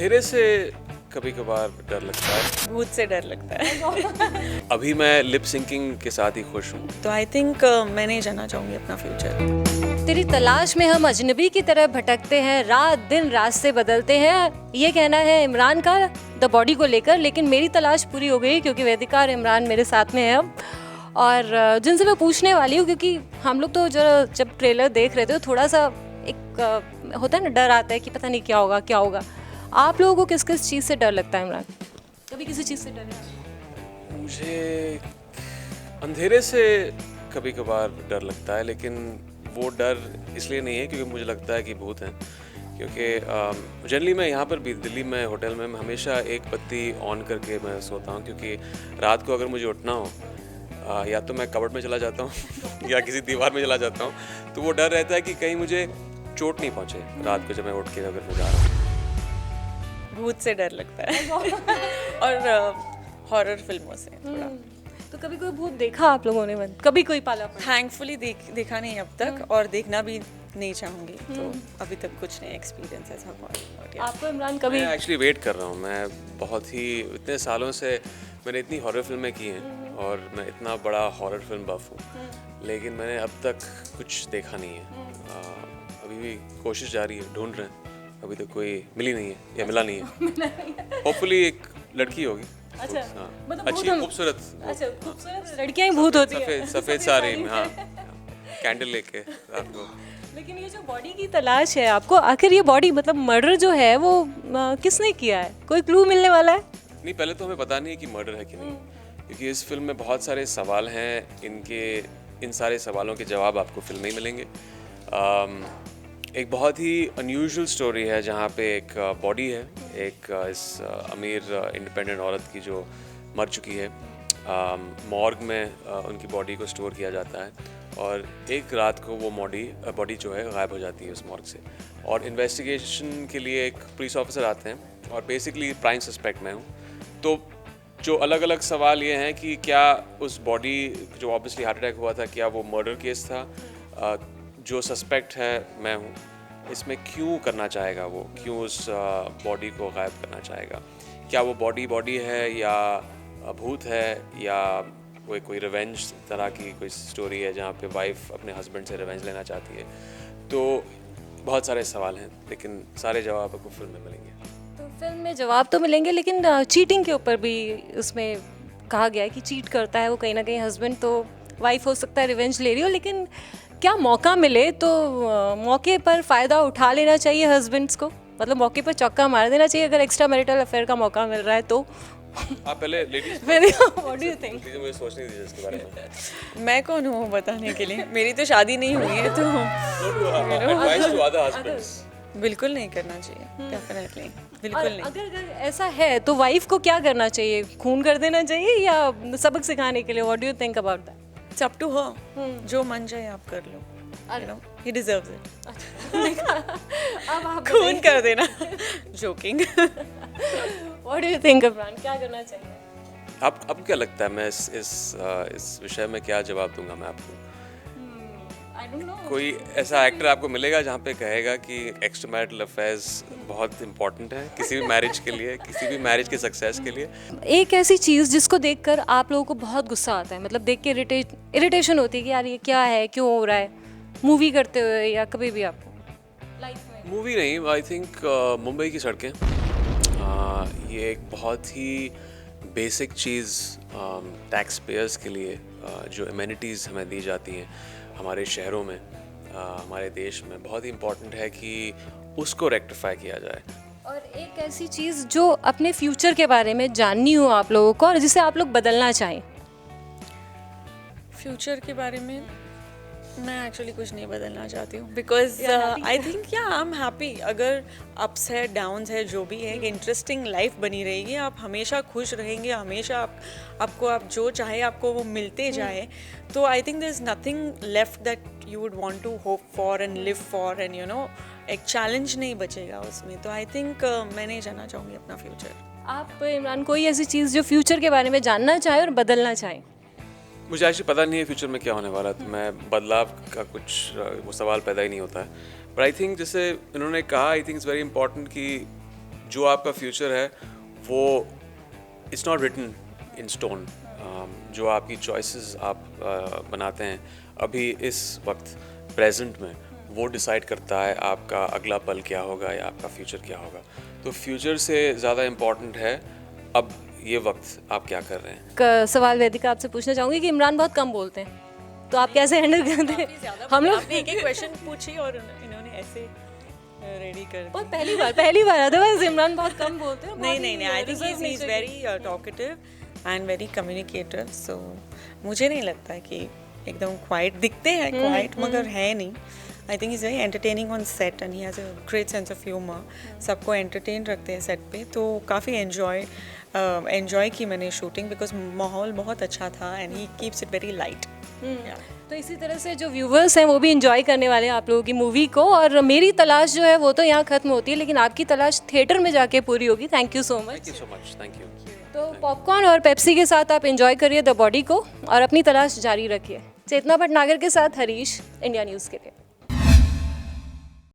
अंधेरे से कभी कभार डर लगता है। भूत से डर लगता है। अभी मैं लिप सिंकिंग के साथ ही खुश हूँ। तो आई थिंक मैं नहीं जानना चाहूँगी अपना फ्यूचर। तेरी तलाश में हम अजनबी की तरह भटकते हैं, रात दिन रास्ते बदलते हैं, ये कहना है इमरान का द बॉडी को लेकर। लेकिन मेरी तलाश पूरी हो गई क्योंकि वेदिका और इमरान मेरे साथ में है अब, और जिनसे मैं पूछने वाली हूँ क्योंकि हम लोग तो जब ट्रेलर देख रहे थे तो थोड़ा सा एक होता है ना, डर आता है कि पता नहीं क्या होगा क्या होगा। आप लोगों को किस किस चीज़ से डर लगता है इमरान? कभी किसी चीज़ से डर है? मुझे अंधेरे से कभी कभार डर लगता है, लेकिन वो डर इसलिए नहीं है क्योंकि मुझे लगता है कि भूत हैं। क्योंकि जनरली मैं यहाँ पर भी दिल्ली में होटल में हमेशा एक बत्ती ऑन करके मैं सोता हूँ, क्योंकि रात को अगर मुझे उठना हो या तो मैं कबर्ड में चला जाता हूँ या किसी दीवार में चला जाता हूँ, तो वो डर रहता है कि कहीं मुझे चोट नहीं पहुँचे रात को जब मैं उठ के अगर मैं जा रहा हूँ। भूत से डर लगता है और हॉरर फिल्मों से थोड़ा। तो कभी कोई भूत देखा आप लोगों ने? कभी कोई पाला पड़ा? थैंकफुली देखा नहीं अब तक, और देखना भी नहीं चाहूँगी। तो अभी तक कुछ नहीं एक्सपीरियंस ऐसा हुआ। आपको इमरान कभी? मैं एक्चुअली वेट कर रहा हूँ। मैं बहुत ही इतने सालों से मैंने इतनी हॉरर फिल्में की हैं और मैं इतना बड़ा हॉरर फिल्म बफ हूँ, लेकिन मैंने अब तक कुछ देखा नहीं है। अभी भी कोशिश जारी है, ढूंढ रहे हैं, अभी तक कोई मिली नहीं है या मिला नहीं है। होपफुली एक लड़की होगी। अच्छा, हाँ, मतलब अच्छी खूबसूरत। अच्छा, खूबसूरत लड़कियां ही भूत होती हैं। सफेद साड़ी में, हाँ, कैंडल लेके रात को। लेकिन ये जो बॉडी की तलाश है आपको, आखिर ये बॉडी मतलब मर्डर जो है वो किसने किया है? कोई क्लू मिलने वाला है? नहीं, पहले तो हमें पता नहीं है कि मर्डर है कि नहीं, क्योंकि इस फिल्म में बहुत सारे सवाल हैं। इन सारे सवालों के जवाब आपको फिल्म में ही मिलेंगे। एक बहुत ही अनयूजुअल स्टोरी है जहाँ पे एक बॉडी है, एक इस अमीर इंडिपेंडेंट औरत की जो मर चुकी है। मॉर्ग में उनकी बॉडी को स्टोर किया जाता है और एक रात को वो बॉडी जो है गायब हो जाती है उस मॉर्ग से। और इन्वेस्टिगेशन के लिए एक पुलिस ऑफिसर आते हैं और बेसिकली प्राइम सस्पेक्ट मैं हूँ। तो जो अलग अलग सवाल ये हैं कि क्या उस बॉडी जो ऑब्वियसली हार्ट अटैक हुआ था, क्या वो मर्डर केस था? जो सस्पेक्ट है मैं हूँ, इसमें क्यों करना चाहेगा वो, क्यों उस बॉडी को गायब करना चाहेगा? क्या वो बॉडी है या भूत है, या कोई रिवेंज तरह की कोई स्टोरी है जहाँ पे वाइफ अपने हस्बैंड से रिवेंज लेना चाहती है? तो बहुत सारे सवाल हैं, लेकिन सारे जवाब आपको फिल्म में मिलेंगे। तो फिल्म में जवाब तो मिलेंगे, लेकिन चीटिंग के ऊपर भी उसमें कहा गया है कि चीट करता है वो कहीं ना कहीं हस्बैंड। तो वाइफ हो सकता है रिवेंज ले रही हो, लेकिन क्या मौका मिले तो मौके पर फ़ायदा उठा लेना चाहिए हस्बैंड्स को? मतलब मौके पर चौका मार देना चाहिए अगर एक्स्ट्रा मैरिटल अफेयर का मौका मिल रहा है तो? आप पहले ladies what do you think? मुझे सोचने दीजिए इसके बारे में। मैं कौन हूँ बताने के लिए? मेरी तो शादी नहीं हुई है, तो एडवाइस टू अदर हस्बैंड्स, बिल्कुल नहीं करना चाहिए। डेफिनेटली बिल्कुल नहीं। अगर ऐसा है तो वाइफ को क्या करना चाहिए? खून कर देना चाहिए या सबक सिखाने के लिए? What do you think about that? It's up to her. जो मन जाए आप कर लो। You know, he deserves it. अब आप खून कर देना। Joking. What do you think Imran, क्या करना चाहिए? आपको क्या लगता है? मैं इस विषय में क्या जवाब दूंगा मैं आपको? I don't know. कोई ऐसा एक्टर आपको मिलेगा जहाँ पे कहेगा कि एक्स्ट्रा मैरिटल अफेयर्स बहुत इंपॉर्टेंट है किसी भी मैरिज के लिए, किसी भी मैरिज के सक्सेस के लिए? एक ऐसी चीज़ जिसको देखकर आप लोगों को बहुत गुस्सा आता है, मतलब देख के इरिटेशन होती है कि यार ये क्या है, क्यों हो रहा है, मूवी करते हुए या कभी भी आपको लाइफ में? मूवी नहीं, आई थिंक मुंबई की सड़कें। ये एक बहुत ही बेसिक चीज़ टैक्स पेयर्स के लिए जो एमेनिटीज़ हमें दी जाती हैं हमारे शहरों में, हमारे देश में, बहुत ही इम्पोर्टेंट है कि उसको रेक्टिफाई किया जाए। और एक ऐसी चीज़ जो अपने फ्यूचर के बारे में जाननी हो आप लोगों को और जिसे आप लोग बदलना चाहें? फ्यूचर के बारे में मैं एक्चुअली कुछ नहीं बदलना चाहती हूँ, because I think I am happy. अगर अप्स है, डाउन्स है, जो भी है, इंटरेस्टिंग लाइफ बनी रहेगी, आप हमेशा खुश रहेंगे, हमेशा आपको आप जो चाहे आपको वो मिलते जाए, तो I think there is nothing left that you would want to hope for and live for, and you know एक चैलेंज नहीं बचेगा उसमें। तो आई थिंक मैं नहीं जानना चाहूँगी अपना फ्यूचर। आप इमरान कोई ऐसी चीज़ जो फ्यूचर के बारे में जानना चाहें और बदलना चाहें? मुझे एक्चुअली पता नहीं है फ्यूचर में क्या होने वाला है, तो मैं बदलाव का कुछ वो सवाल पैदा ही नहीं होता है। बट आई थिंक जैसे इन्होंने कहा, I think it's very important कि जो आपका फ्यूचर है वो it's not written in stone. जो आपकी चॉइसेस आप बनाते हैं अभी इस वक्त प्रेजेंट में, वो डिसाइड करता है आपका अगला पल क्या होगा या आपका फ्यूचर क्या होगा। तो फ्यूचर से ज़्यादा इम्पॉर्टेंट है अब ये वक्त आप क्या कर रहे हैं। सवाल वैदिका आपसे पूछना चाहूँगी कि इमरान बहुत कम बोलते हैं, तो आप कैसे हैंडल करते हैं? हम लोग आपने एक क्वेश्चन पूछी और इन्होंने ऐसे रेडी कर दिया। बहुत पहली बार अदरवाइज इमरान बहुत कम बोलते हैं। नहीं, I think he is very talkative and very communicative, so मुझे नहीं लगता है कि एकदम क्वाइट दिखते हैं, क्वाइट मगर है नहीं। I think is very entertaining on set and he has a great sense of humour. सबको एंटरटेन रखते हैं सेट पे, तो काफ़ी एन्जॉय की मैंने शूटिंग, बिकॉज माहौल बहुत अच्छा था and he keeps it very light. तो इसी तरह से जो व्यूवर्स हैं वो भी इंजॉय करने वाले हैं आप लोगों की मूवी को। और मेरी तलाश जो है वो तो यहाँ खत्म होती है, लेकिन आपकी तलाश थिएटर में जाके पूरी होगी। Thank you so much. Thank you so much. Thank you. तो पॉपकॉर्न और पेप्सी के साथ आप एंजॉय करिए द बॉडी को और अपनी तलाश जारी रखिए। चेतना भटनागर के साथ हरीश, इंडिया न्यूज़ के लिए।